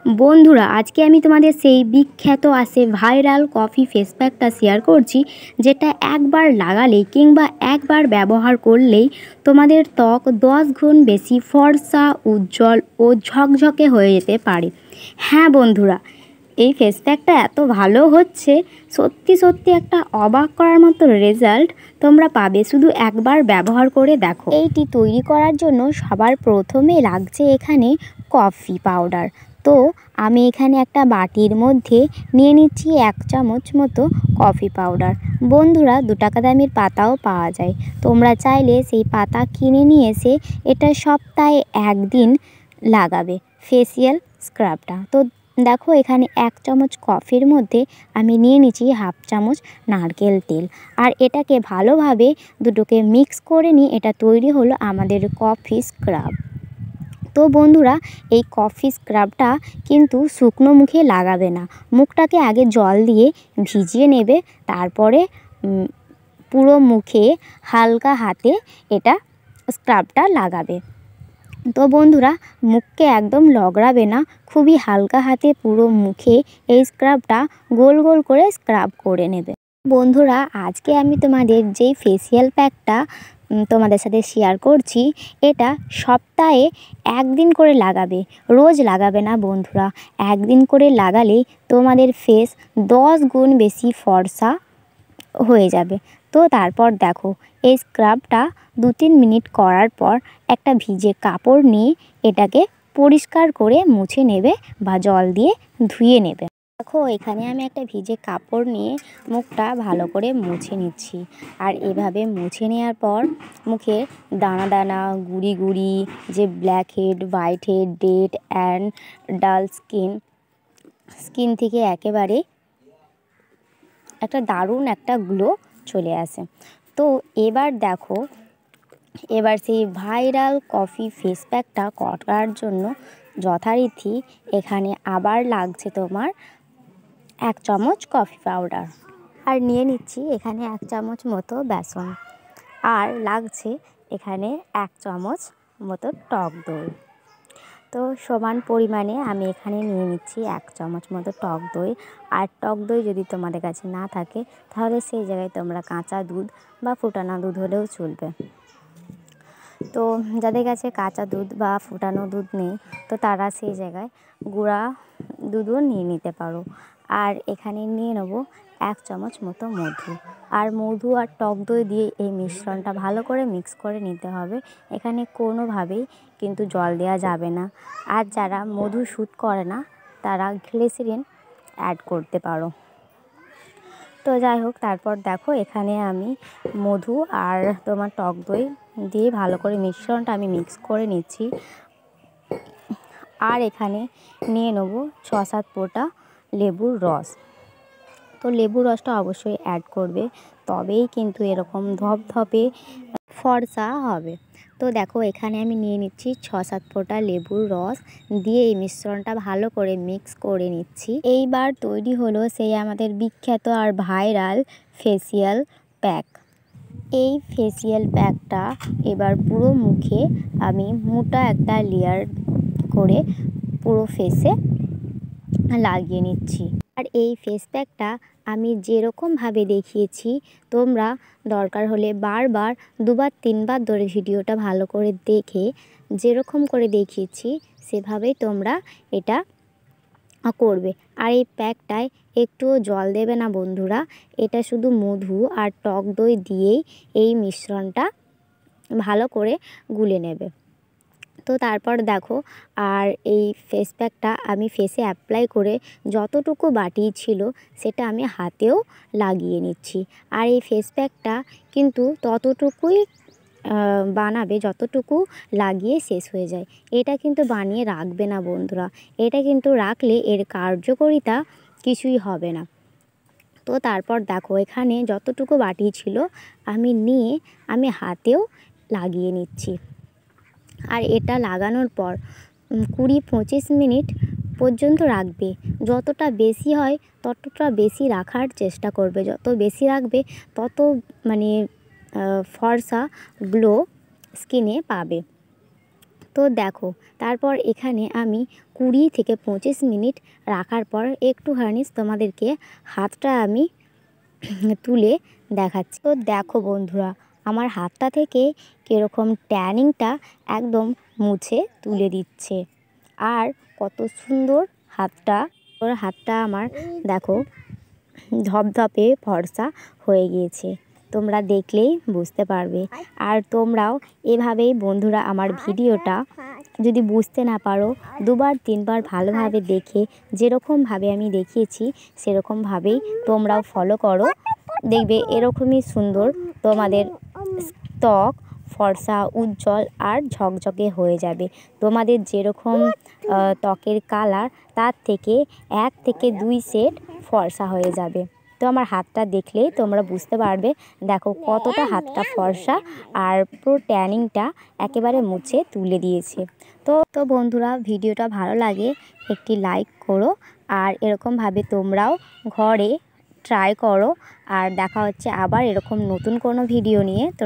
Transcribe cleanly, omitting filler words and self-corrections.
বন্ধুরা, আজকে আমি তোমাদের সেই বিখ্যাত ভাইরাল কফি ফেস প্যাকটা শেয়ার করছি, যেটা একবার লাগালেই কিংবা একবার ব্যবহার করলেই তোমাদের ত্বক 10 গুণ বেশি ফর্সা, উজ্জ্বল ও ঝকঝকে হয়ে যেতে পারে। হ্যাঁ বন্ধুরা, এই ফেস প্যাকটা এত ভালো হচ্ছে, সত্যি সত্যি একটা অবাক করার মতো রেজাল্ট তোমরা পাবে শুধু একবার ব্যবহার করে দেখো। এইটি তৈরি করার জন্য সবার প্রথমে লাগছে এখানে কফি পাউডার। তো আমি এখানে একটা বাটির মধ্যে নিয়ে নিচ্ছি 1 চামচ মতো কফি পাউডার। বন্ধুরা, 2 টাকা দামের পাতাও পাওয়া যায়, তোমরা চাইলে সেই পাতা কিনে নিয়ে এসে এটা সপ্তাহে 1 দিন লাগাবে ফেসিয়াল স্ক্রাবটা। তো দেখো, এখানে 1 চামচ কফির মধ্যে আমি নিয়ে নিচ্ছি 1/2 চামচ নারকেল তেল, আর এটাকে ভালোভাবে দুটোকে মিক্স করে নিয়ে এটা তৈরি হলো আমাদের কফি স্ক্রাব। তো বন্ধুরা, এই কফি স্ক্রাবটা কিন্তু শুকনো মুখে লাগাবে না, মুখটাকে আগে জল দিয়ে ভিজিয়ে নেবে, তারপরে পুরো মুখে হালকা হাতে এটা স্ক্রাবটা লাগাবে। তো বন্ধুরা, মুখকে একদম লগড়াবে না, খুবই হালকা হাতে পুরো মুখে এই স্ক্রাবটা গোল গোল করে স্ক্রাব করে নেবে। বন্ধুরা, আজকে আমি তোমাদের যেই ফেসিয়াল প্যাকটা তোমাদের সাথে শেয়ার করছি, এটা সপ্তাহে 1 দিন করে লাগাবে, রোজ লাগাবে না বন্ধুরা। 1 দিন করে লাগালেই তোমাদের ফেস 10 গুণ বেশি ফর্সা হয়ে যাবে। তো তারপর দেখো, এই স্ক্রাবটা 2-3 মিনিট করার পর একটা ভিজে কাপড় নিয়ে এটাকে পরিষ্কার করে মুছে নেবে বা জল দিয়ে ধুয়ে নেবে। দেখো, এখানে আমি একটা ভিজে কাপড় নিয়ে মুখটা ভালো করে মুছে নিচ্ছি, আর এভাবে মুছে নেওয়ার পর মুখে দানা দানা, গুড়ি গুড়ি, যে black head, white head, dead and ডাল স্কিন থেকে একেবারে একটা দারুণ একটা গ্লো চলে আসে। তো এবার দেখো, এবার সেই ভাইরাল কফি ফেস প্যাকটা করার জন্য যথারীতি এখানে আবার লাগছে তোমার 1 চামচ কফি পাউডার, আর নিয়ে নিচ্ছি এখানে 1 চামচ মতো বেসন, আর লাগছে এখানে 1 চামচ মতো টক দই। তো সমান পরিমাণে আমি এখানে নিয়ে নিচ্ছি 1 চামচ মতো টক দই। আর টক দই যদি তোমাদের কাছে না থাকে, তাহলে সেই জায়গায় তোমরা কাঁচা দুধ বা ফোটানো দুধ হলেও চলবে। তো যাদের কাছে কাঁচা দুধ বা ফোটানো দুধ নেই, তো তারা সেই জায়গায় গুঁড়া দুধও নিয়ে নিতে পারো। আর এখানে নিয়ে নেব 1 চামচ মতো মধু, আর মধু আর টক দই দিয়ে এই মিশ্রণটা ভালো করে মিক্স করে নিতে হবে। এখানে কোনোভাবেই কিন্তু জল দেওয়া যাবে না। আর যারা মধু স্যুট করে না, তারা গ্লিসারিন অ্যাড করতে পারো। তো যাই হোক, তারপর দেখো এখানে আমি মধু আর তোমার টক দই দিয়ে ভালো করে মিশ্রণটা আমি মিক্স করে নিচ্ছি। আর এখানে নিয়ে নেব 6-7 ফোঁটা লেবুর রস। তো লেবুর রসটা অবশ্যই অ্যাড করবে, তবেই কিন্তু এরকম ধপধপে ফর্সা হবে। তো দেখো, এখানে আমি নিয়ে নিচ্ছি 6-7 ফোঁটা লেবুর রস দিয়ে এই মিশ্রণটা ভালো করে মিক্স করে নিচ্ছি। এইবার তৈরি হলো সেই আমাদের বিখ্যাত আর ভাইরাল ফেসিয়াল প্যাক। এই ফেসিয়াল প্যাকটা এবার পুরো মুখে আমি মোটা একটা লেয়ার করে পুরো ফেসে লাগিয়ে নিচ্ছি। আর এই ফেস প্যাকটা আমি যেরকমভাবে দেখিয়েছি, তোমরা দরকার হলে বারবার 2-3 বার ধরে ভিডিওটা ভালো করে দেখে যেরকম করে দেখিয়েছি সেভাবেই তোমরা এটা করবে। আর এই প্যাকটায় একটুও জল দেবে না বন্ধুরা, এটা শুধু মধু আর টক দই দিয়েই এই মিশ্রণটা ভালো করে গুলে নেবে। তো তারপর দেখো, আর এই ফেস প্যাকটা আমি ফেসে অ্যাপ্লাই করে যতটুকু বাটি ছিল সেটা আমি হাতেও লাগিয়ে নিচ্ছি। আর এই ফেস প্যাকটা কিন্তু ততটুকুই বানাবে যতটুকু লাগিয়ে শেষ হয়ে যায়। এটা কিন্তু বানিয়ে রাখবে না বন্ধুরা, এটা কিন্তু রাখলে এর কার্যকারিতা কিছুই হবে না। তো তারপর দেখো, এখানে যতটুকু বাটি ছিল আমি নিয়ে আমি হাতেও লাগিয়ে নিচ্ছি। আর এটা লাগানোর পর 20-25 মিনিট পর্যন্ত রাখবে। যতটা বেশি হয় ততটা বেশি রাখার চেষ্টা করবে, যত বেশি রাখবে তত মানে ফর্সা গ্লো স্কিনে পাবে। তো দেখো, তারপর এখানে আমি 20 থেকে 25 মিনিট রাখার পর একটুখানি তোমাদেরকে হাতটা আমি তুলে দেখাচ্ছি। তো দেখো বন্ধুরা, আমার হাতটা থেকে কীরকম ট্যানিংটা একদম মুছে তুলে দিচ্ছে। আর কত সুন্দর হাতটা আমার দেখো ধপধপে ফর্সা হয়ে গিয়েছে। তোমরা দেখলেই বুঝতে পারবে। আর তোমরাও এভাবেই বন্ধুরা আমার ভিডিওটা যদি বুঝতে না পারো 2বার 3বার ভালোভাবে দেখে যেরকমভাবে আমি দেখিয়েছি সেরকমভাবেই তোমরাও ফলো করো, দেখবে এরকমই সুন্দর তোমাদের ত্বক ফর্সা উজ্জ্বল আর ঝকঝকে হয়ে যাবে। তোমাদের যেরকম ত্বকের কালার তার থেকে 1 থেকে 2 শেড ফর্সা হয়ে যাবে। তো আমার হাতটা দেখলেই তোমরা বুঝতে পারবে, দেখো কতটা হাতটা ফর্সা আর পুরো ট্যানিংটা একেবারে মুছে তুলে দিয়েছে। তো বন্ধুরা, ভিডিওটা ভালো লাগে একটি লাইক করো আর এরকমভাবে তোমরাও ঘরে ট্রাই করো। আর দেখা হচ্ছে আবার এরকম নতুন কোনো ভিডিও নিয়ে। তো